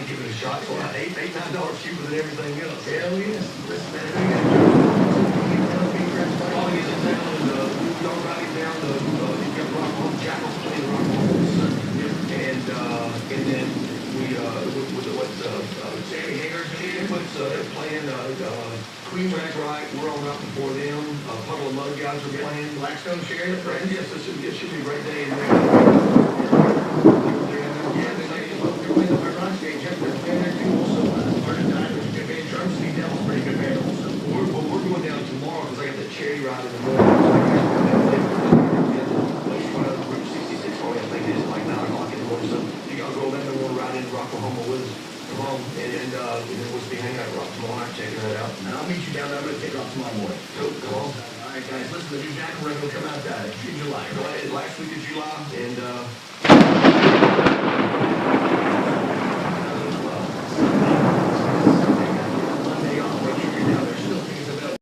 give it a shot. So $8, $9 cheaper than everything else. Hell yeah. Listen, man, I know you got to Calling is in town, and we all riding down the, you got Rock Home, Jackals playing Rock Home on Sunday. And then we, with what, Sammy Hager's they're playing, Queen Rack Right, we're on out before them, Puddle of Mud guys are playing. Blackstone sharing it, friends. Yes, it should be a great day. And They're playing the Hard Rock stage. They're playing there too. Also, Martin Divers, good band. Drum City Devils, pretty good band also. we're going down tomorrow because I got that cherry ride in the morning. Route 66 for me, I think it is like 9 o'clock in the morning. So you guys go down there and want to ride into Oklahoma with us. Come on, and then we'll be hanging out at Rock tomorrow night, checking that out. And I'll meet you down there. I'm going to take off tomorrow morning. Cool, come on. All right, guys, listen, the new Jackal record will come out June, July. Last week of July, and